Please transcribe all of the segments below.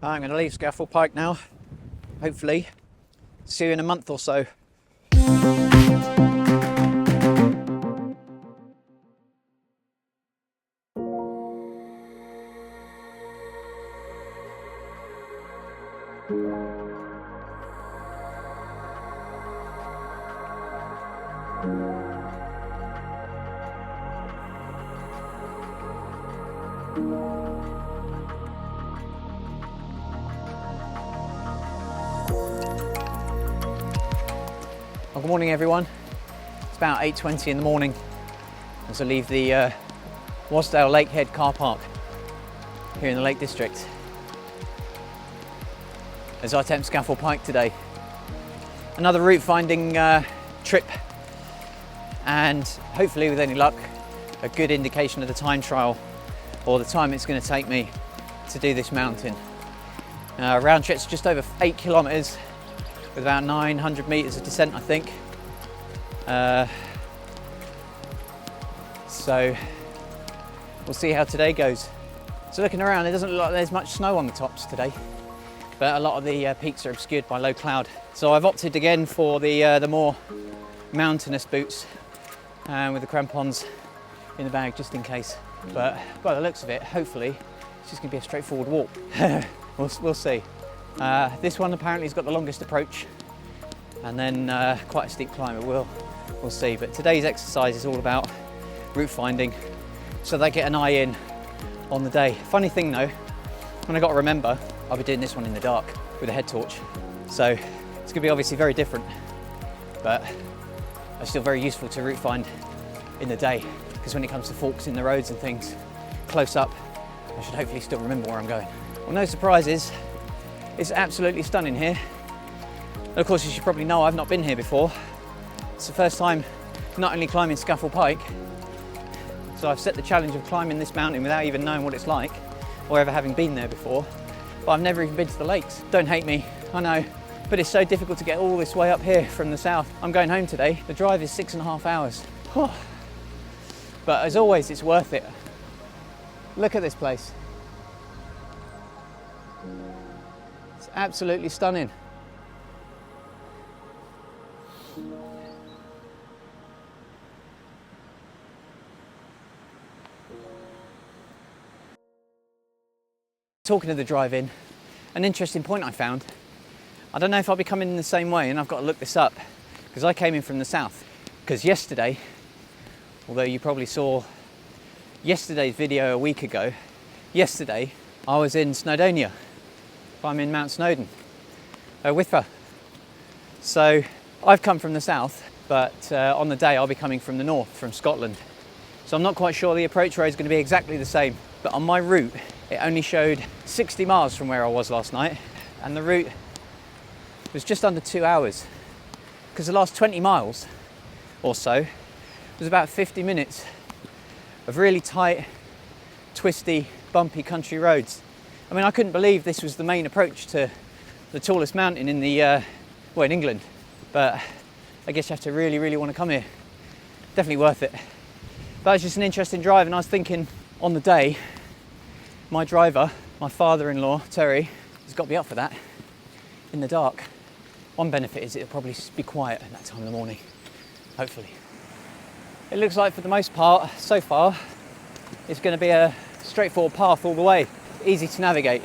I'm going to leave Scafell Pike now, hopefully. See you in a month or so. Well, good morning everyone. It's about 8:20 in the morning as I leave the Wasdale Lakehead car park here in the Lake District as I attempt Scafell Pike today. Another route finding trip, and hopefully with any luck a good indication of the time trial or the time it's going to take me to do this mountain. Round trip's just over 8 kilometres with about 900 metres of descent, I think. So we'll see how today goes. So looking around, it doesn't look like there's much snow on the tops today, but a lot of the peaks are obscured by low cloud. So I've opted again for the more mountainous boots with the crampons in the bag just in case. But by the looks of it, hopefully it's just going to be a straightforward walk. We'll see. This one apparently has got the longest approach and then quite a steep climb. We'll see. But today's exercise is all about route finding, so they get an eye in on the day. Funny thing though, when I got to remember, I'll be doing this one in the dark with a head torch, so it's going to be obviously very different, but it's still very useful to route find in the day, because when it comes to forks in the roads and things close up, I should hopefully still remember where I'm going. Well, no surprises. It's absolutely stunning here. And of course, as you probably know, I've not been here before. It's the first time not only climbing Scafell Pike, so I've set the challenge of climbing this mountain without even knowing what it's like or ever having been there before, but I've never even been to the lakes. Don't hate me, I know, but it's so difficult to get all this way up here from the south. I'm going home today. The drive is 6.5 hours. But as always, it's worth it. Look at this place. It's absolutely stunning. Talking of the drive-in, an interesting point I found. I don't know if I'll be coming in the same way, and I've got to look this up, because I came in from the south. Because yesterday, although you probably saw yesterday's video a week ago, yesterday I was in Snowdonia. I'm in Mount Snowdon, Whitfa. So I've come from the south, but on the day I'll be coming from the north, from Scotland. So I'm not quite sure the approach road is going to be exactly the same, but on my route it only showed 60 miles from where I was last night, and the route was just under 2 hours, because the last 20 miles or so was about 50 minutes of really tight, twisty, bumpy country roads. I mean, I couldn't believe this was the main approach to the tallest mountain in the well, in England, but I guess you have to really, really want to come here. Definitely worth it. But it's just an interesting drive, and I was thinking on the day, my driver, my father-in-law, Terry, has got me up for that in the dark. One benefit is it'll probably be quiet at that time of the morning, hopefully. It looks like for the most part, so far, it's going to be a straightforward path all the way, easy to navigate.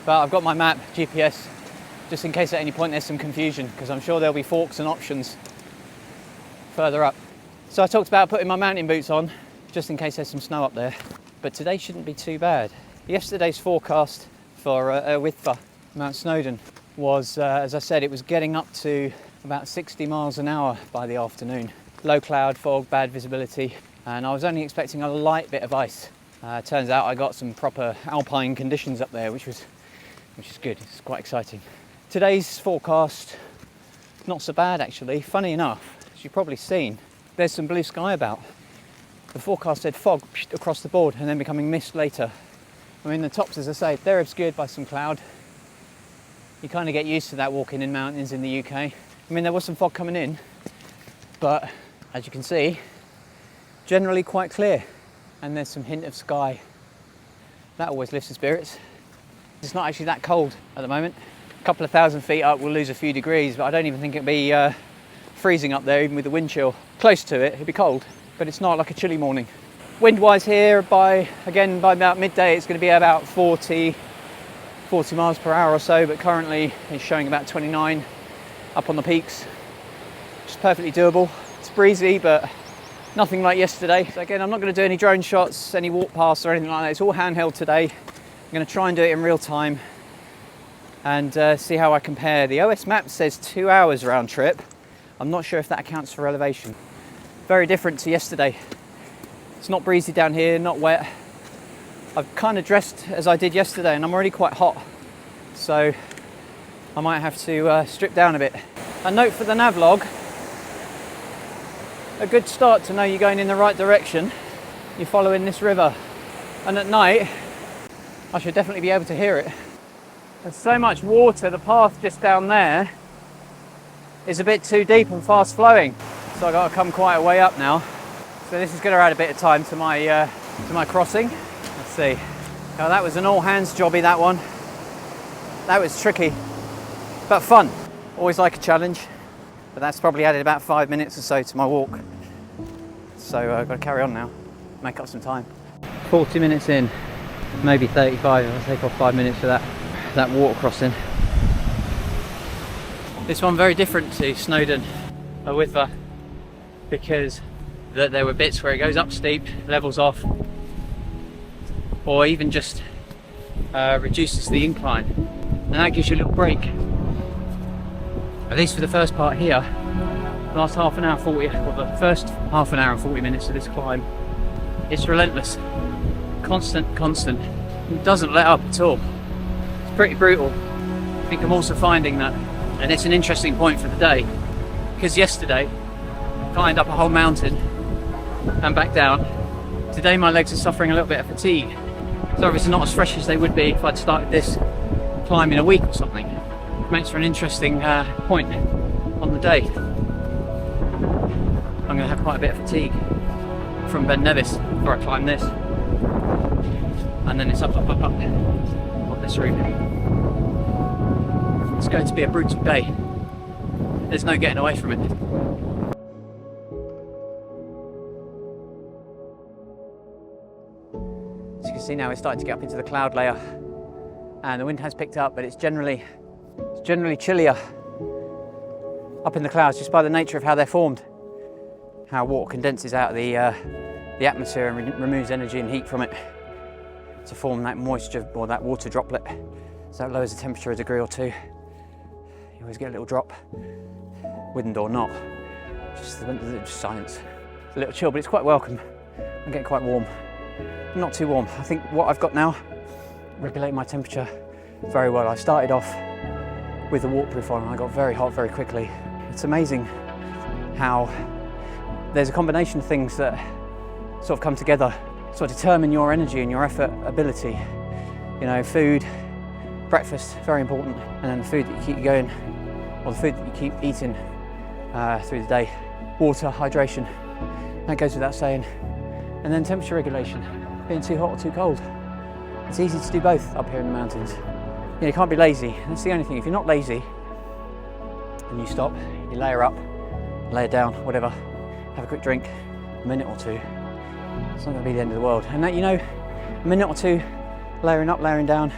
But I've got my map, GPS, just in case at any point there's some confusion, because I'm sure there'll be forks and options further up. So I talked about putting my mountain boots on, just in case there's some snow up there. But today shouldn't be too bad. Yesterday's forecast for Whitfa, Mount Snowdon, was, as I said, it was getting up to about 60 miles an hour by the afternoon. Low cloud, fog, bad visibility, and I was only expecting a light bit of ice. Turns out I got some proper alpine conditions up there, which is good. It's quite exciting. Today's forecast, not so bad actually. Funny enough, as you've probably seen, there's some blue sky about. The forecast said fog across the board and then becoming mist later. I mean, the tops, as I say, they're obscured by some cloud. You kind of get used to that walking in mountains in the UK. I mean, there was some fog coming in, but as you can see, generally quite clear. And there's some hint of sky. That always lifts the spirits. It's not actually that cold at the moment. A couple of thousand feet up, we'll lose a few degrees, but I don't even think it'll be freezing up there, even with the wind chill. Close to it, it'll be cold, but it's not like a chilly morning. Wind-wise here, by about midday, it's going to be about 40 miles per hour or so, but currently it's showing about 29 up on the peaks. Just perfectly doable. It's breezy, but nothing like yesterday. So again, I'm not going to do any drone shots, any walk paths or anything like that. It's all handheld today. I'm going to try and do it in real time and see how I compare. The OS map says 2 hours round trip. I'm not sure if that accounts for elevation. Very different to yesterday. It's not breezy down here, not wet. I've kind of dressed as I did yesterday and I'm already quite hot. So I might have to strip down a bit. A note for the navlog. A good start to know you're going in the right direction. You're following this river. And at night, I should definitely be able to hear it. There's so much water, the path just down there is a bit too deep and fast flowing. So I've got to come quite a way up now. So this is going to add a bit of time to my crossing. Let's see. Oh, that was an all hands jobby, that one. That was tricky, but fun. Always like a challenge, but that's probably added about 5 minutes or so to my walk. So I've got to carry on now, make up some time. 40 minutes in, maybe 35. I'll take off 5 minutes for that water crossing. This one very different to Snowdon or Wither, because there were bits where it goes up steep, levels off, or even just reduces the incline, and that gives you a little break. At least for the first part here, the last half an hour 40, or the first half an hour and 40 minutes of this climb, it's relentless, constant. It doesn't let up at all. It's pretty brutal. I think I'm also finding that, and it's an interesting point for the day, because yesterday I climbed up a whole mountain and back down. Today my legs are suffering a little bit of fatigue. So obviously not as fresh as they would be if I'd started this climb in a week or something. It makes for an interesting point on the day. I'm going to have quite a bit of fatigue from Ben Nevis before I climb this. And then it's up on this route. It's going to be a brutal day. There's no getting away from it. As you can see now, we're starting to get up into the cloud layer, and the wind has picked up, but it's generally chillier up in the clouds just by the nature of how they're formed. How water condenses out of the atmosphere and removes energy and heat from it to form that moisture or that water droplet. So it lowers the temperature a degree or two. You always get a little drop, wind or not. Just science. It's a little chill, but it's quite welcome. I'm getting quite warm. Not too warm. I think what I've got now, regulating my temperature very well. I started off with the waterproof on and I got very hot very quickly. It's amazing how there's a combination of things that sort of come together, sort of determine your energy and your effort ability. You know, food, breakfast, very important, and then the food that you keep going, or the food that you keep eating through the day. Water, hydration, that goes without saying. And then temperature regulation, being too hot or too cold. It's easy to do both up here in the mountains. You know, you can't be lazy. That's the only thing. If you're not lazy and you stop, you layer up, lay it down, whatever, have a quick drink, a minute or two, it's not going to be the end of the world. And that, you know, a minute or two, layering up, layering down,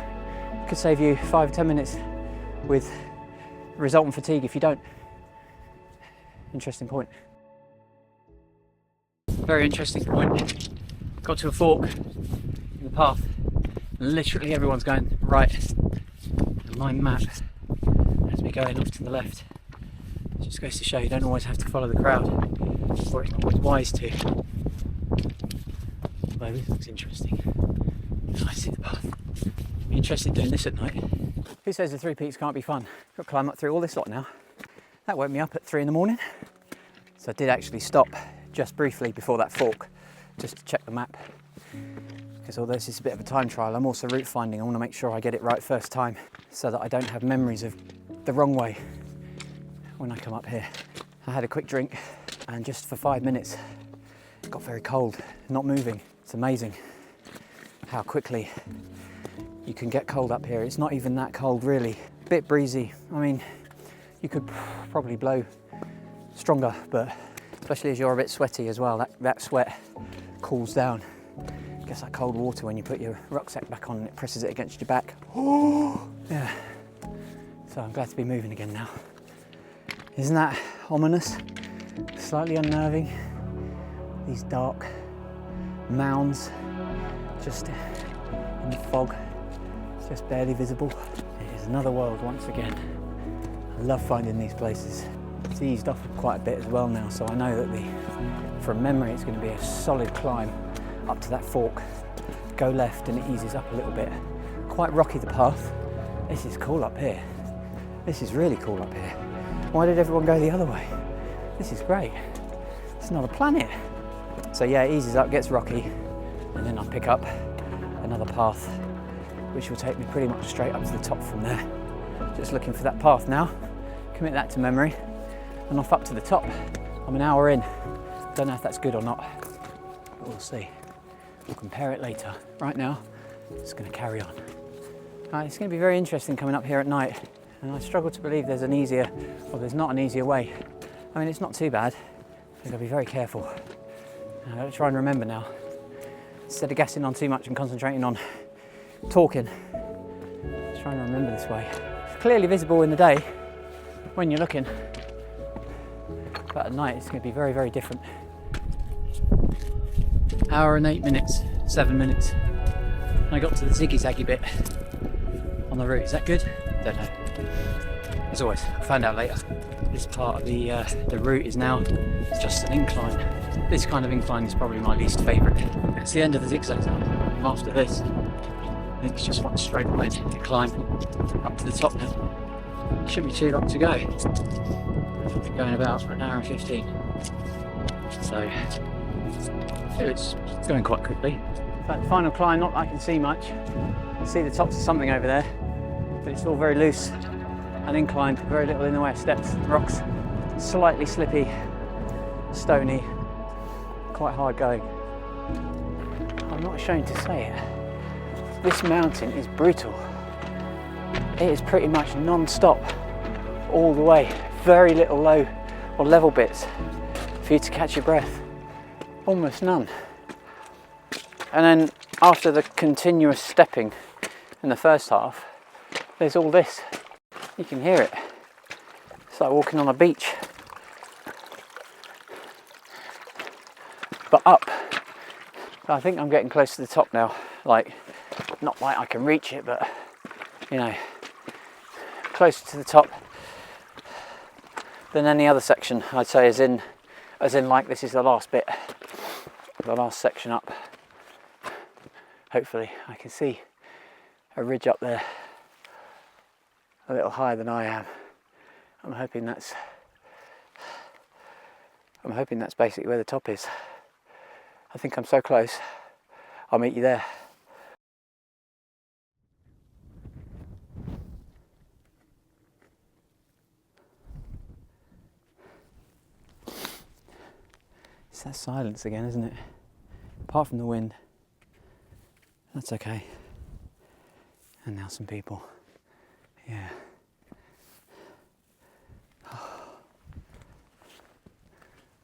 could save you 5 or 10 minutes with resultant fatigue if you don't. Interesting point. Very interesting point. Got to a fork in the path, and literally everyone's going right, and my map has me going off to the left. It just goes to show you don't always have to follow the crowd, or it's not always wise to. Although this looks interesting. I see the path. I'd be interested in doing this at night. Who says the 3 peaks can't be fun? Got to climb up through all this lot now. That woke me up at 3 in the morning. So I did actually stop just briefly before that fork, just to check the map. Because although this is a bit of a time trial, I'm also route finding. I want to make sure I get it right first time so that I don't have memories of the wrong way when I come up here. I had a quick drink and just for 5 minutes it got very cold, not moving. It's amazing how quickly you can get cold up here. It's not even that cold really. A bit breezy. I mean, you could probably blow stronger, but especially as you're a bit sweaty as well, that sweat cools down. Gets that cold water when you put your rucksack back on and it presses it against your back. Yeah. So I'm glad to be moving again now. Isn't that ominous? Slightly unnerving. These dark mounds just in the fog, just barely visible. It is another world once again. I love finding these places. It's eased off quite a bit as well now, so I know that from memory it's going to be a solid climb up to that fork. Go left and it eases up a little bit. Quite rocky the path. This is cool up here. This is really cool up here. Why did everyone go the other way? This is great. It's another planet. So yeah, it eases up, gets rocky, and then I'll pick up another path which will take me pretty much straight up to the top from there. Just looking for that path now, commit that to memory, and off up to the top. I'm an hour in. Don't know if that's good or not, but we'll see. We'll compare it later. Right now, it's going to carry on. It's going to be very interesting coming up here at night, and I struggle to believe there's not an easier way. I mean, it's not too bad. I've got to be very careful. I've got to try and remember now. Instead of gassing on too much and concentrating on talking, trying to remember this way. It's clearly visible in the day when you're looking, but at night it's going to be very, very different. Hour and 8 minutes, 7 minutes. I got to the ziggy-zaggy bit on the route. Is that good? Don't know. As always, I'll find out later. This part of the route is now just an incline. This kind of incline is probably my least favourite. It's the end of the zigzag zone. After this, I think it's just one straight line to climb up to the top now. Shouldn't be too long to go. I've been going about for an hour and 15. So it's going quite quickly. But the final climb, not that I can see much. I see the tops of something over there, but it's all very loose and inclined, very little in the way of steps, rocks, slightly slippy, stony, quite hard going. I'm not ashamed to say it. This mountain is brutal. It is pretty much non-stop all the way. Very little low or level bits for you to catch your breath. Almost none. And then after the continuous stepping in the first half, there's all this. You can hear it. It's like walking on a beach. But up. I think I'm getting close to the top now. Like, not like I can reach it, but you know, closer to the top than any other section, I'd say, as in like this is the last bit, the last section up. Hopefully I can see a ridge up there a little higher than I am. I'm hoping that's basically where the top is. I think I'm so close. I'll meet you there. It's that silence again, isn't it? Apart from the wind. That's okay. And now some people. Yeah. Oh.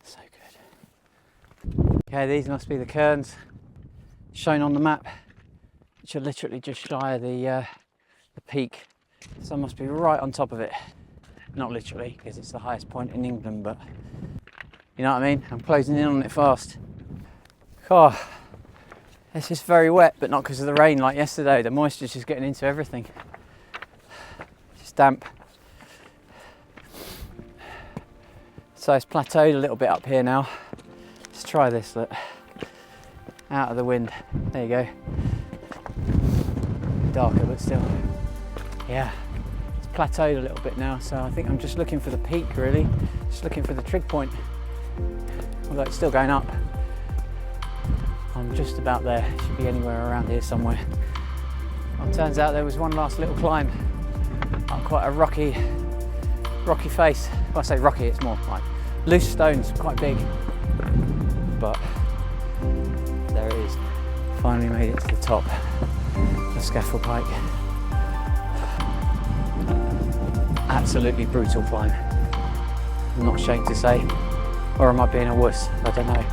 So good. Okay, these must be the cairns shown on the map, which are literally just shy of the peak. So I must be right on top of it. Not literally, because it's the highest point in England, but you know what I mean? I'm closing in on it fast. Oh, it's just very wet, but not because of the rain like yesterday. The moisture's just getting into everything. It's damp. So it's plateaued a little bit up here now. Let's try this, look. Out of the wind. There you go. Darker, but still. Yeah. It's plateaued a little bit now, so I think I'm just looking for the peak, really. Just looking for the trig point. Although it's still going up. I'm just about there. It should be anywhere around here somewhere. Well, it turns out there was one last little climb up quite a rocky face. Well, I say rocky, it's more like loose stones, quite big. But there it is. Finally made it to the top. the Scafell Pike. Absolutely brutal climb. I'm not ashamed to say, or am I being a wuss? I don't know.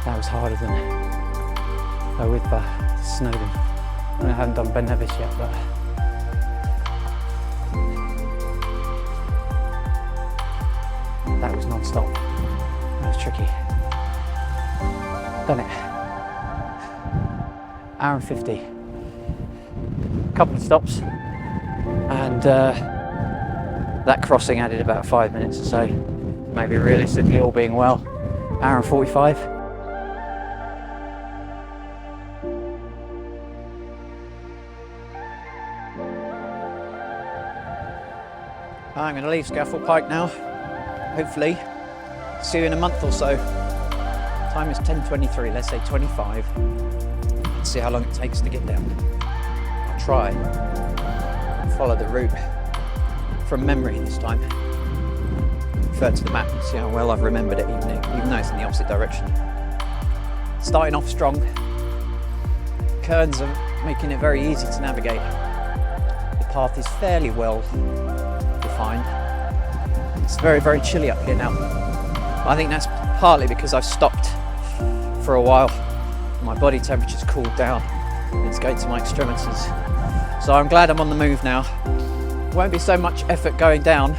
That was harder than Whitba to Snowdon. I mean, I haven't done Ben Nevis yet, but that was non-stop. That was tricky. Done it. Hour and 50. Couple of stops, and that crossing added about 5 minutes or so. Maybe realistically, all being well, hour and 45. I'm going to leave Scafell Pike now. Hopefully, see you in a month or so. Time is 10:23. Let's say 25. Let's see how long it takes to get down. I'll try and follow the route from memory this time. Refer to the map and see how well I've remembered it, even though it's in the opposite direction. Starting off strong. Cairns are making it very easy to navigate. The path is fairly well defined. It's very, very chilly up here now. I think that's partly because I've stopped for a while. My body temperature's cooled down. It's going to my extremities. So I'm glad I'm on the move now. Won't be so much effort going down,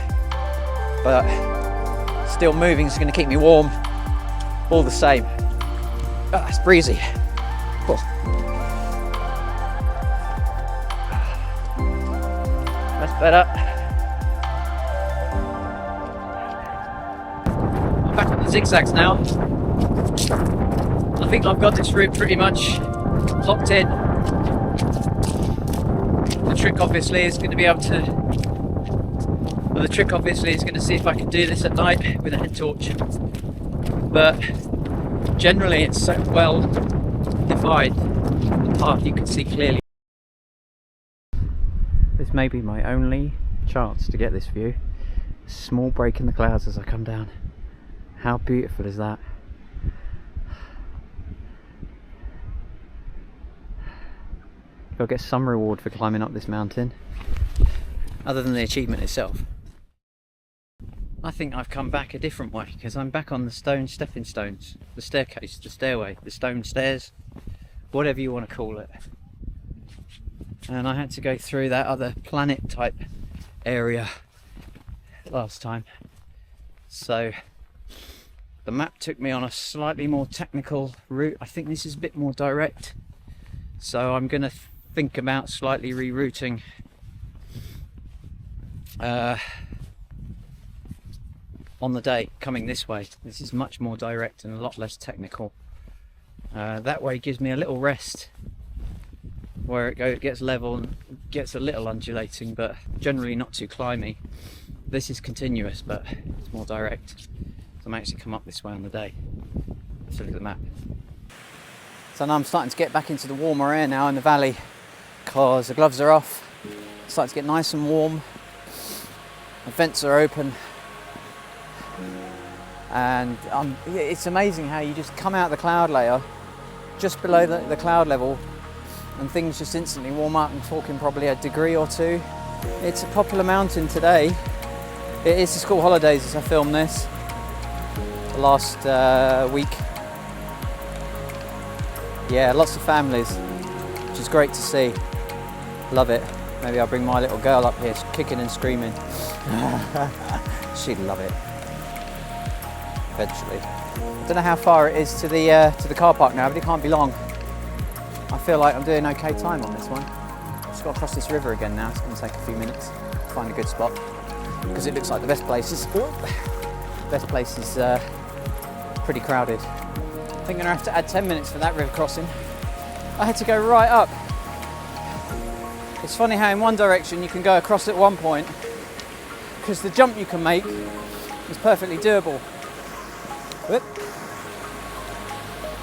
but still moving is going to keep me warm all the same. Ah, it's breezy. Cool. That's better. I'm back on the zigzags now. I think I've got this route pretty much locked in. The trick obviously is going to be able to, well, the trick obviously is going to see if I can do this at night with a head torch. But generally it's so well defined, the path you can see clearly. This may be my only chance to get this view. A small break in the clouds as I come down. How beautiful is that? I'll get some reward for climbing up this mountain, other than the achievement itself. I think I've come back a different way, because I'm back on the stone stepping stones, the staircase, the stairway, the stone stairs, whatever you want to call it. And I had to go through that other planet type area last time. So the map took me on a slightly more technical route. I think this is a bit more direct. So I'm going to think about slightly rerouting on the day coming this way. This is much more direct and a lot less technical. That way gives me a little rest where it gets level and gets a little undulating, but generally not too climby. This is continuous, but it's more direct. So I might actually come up this way on the day. Let's look at the map. So now I'm starting to get back into the warmer air now in the valley, because the gloves are off. It's starting to get nice and warm. The vents are open. And it's amazing how you just come out of the cloud layer, just below the cloud level, and things just instantly warm up. I'm talking probably a degree or two. It's a popular mountain today. It is the school holidays as I film this. The last week. Yeah, lots of families, which is great to see. Love it. Maybe I'll bring my little girl up here kicking and screaming. She'd love it. Eventually. I don't know how far it is to the car park now, but it can't be long. I feel like I'm doing okay time on this one. Just got to cross this river again now. It's going to take a few minutes to find a good spot, because it looks like the best place is pretty crowded. I think I'm going to have to add 10 minutes for that river crossing. I had to go right up. It's funny how in one direction you can go across at one point, because the jump you can make is perfectly doable. Whoop.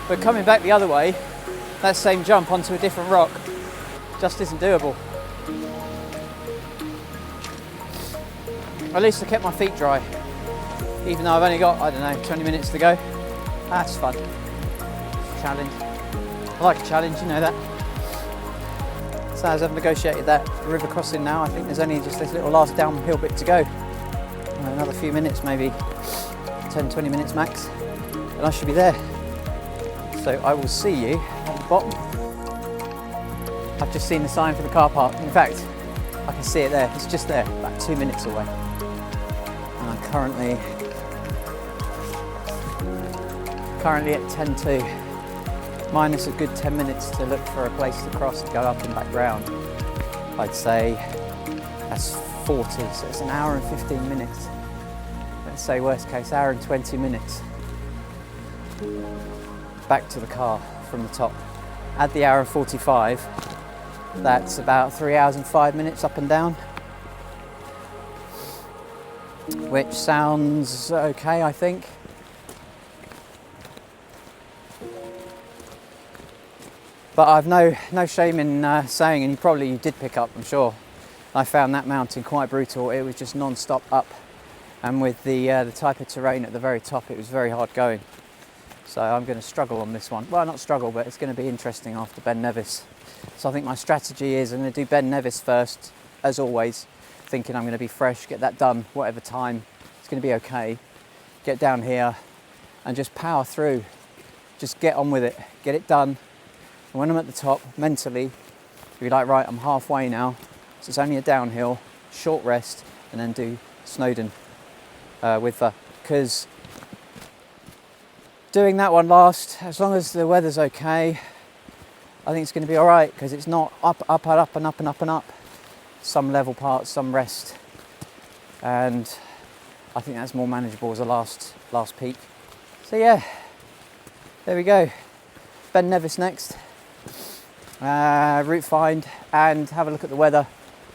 But coming back the other way, that same jump onto a different rock just isn't doable. At least I kept my feet dry, even though I've only got, I don't know, 20 minutes to go. That's fun. Challenge. I like a challenge, you know that. So as I've negotiated that river crossing now, I think there's only just this little last downhill bit to go. Another few minutes, maybe 10-20 minutes max, and I should be there. So I will see you at the bottom. I've just seen the sign for the car park. In fact, I can see it there. It's just there, about 2 minutes away. And I'm currently at 10:02, minus a good 10 minutes to look for a place to cross to go up and back round. I'd say that's 40, so it's an hour and 15 minutes. Let's say worst case, hour and 20 minutes back to the car from the top. Add the hour and 45, that's about 3 hours and 5 minutes up and down, which sounds okay, I think. But I've no shame in saying, and you did pick up, I'm sure, I found that mountain quite brutal. It was just non-stop up, and with the type of terrain at the very top, it was very hard going. So I'm going to struggle on this one. Well, not struggle, but it's going to be interesting after Ben Nevis. So I think my strategy is I'm going to do Ben Nevis first, as always, thinking I'm going to be fresh, get that done, whatever time, it's going to be okay. Get down here and just power through. Just get on with it, get it done. And when I'm at the top, mentally, be like, right, I'm halfway now, so it's only a downhill, short rest, and then do Snowdon with because doing that one last, as long as the weather's okay, I think it's going to be all right, because it's not up and up and up and up and up. Some level parts, some rest, and I think that's more manageable as a last peak. So yeah, there we go. Ben Nevis next. Route find and have a look at the weather.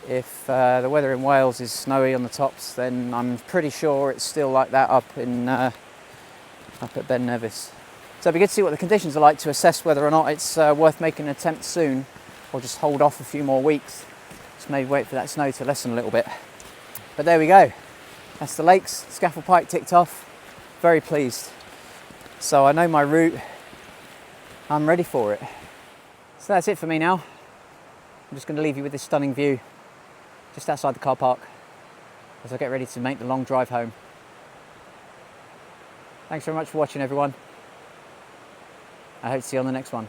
If the weather in Wales is snowy on the tops, then I'm pretty sure it's still like that up at Ben Nevis. So it'd be good to see what the conditions are like to assess whether or not it's worth making an attempt soon, or just hold off a few more weeks. Just maybe wait for that snow to lessen a little bit. But there we go. That's the lakes. Scafell Pike ticked off. Very pleased. So I know my route. I'm ready for it. So that's it for me now. I'm just going to leave you with this stunning view just outside the car park as I get ready to make the long drive home. Thanks very much for watching, everyone. I hope to see you on the next one.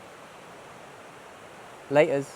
Laters.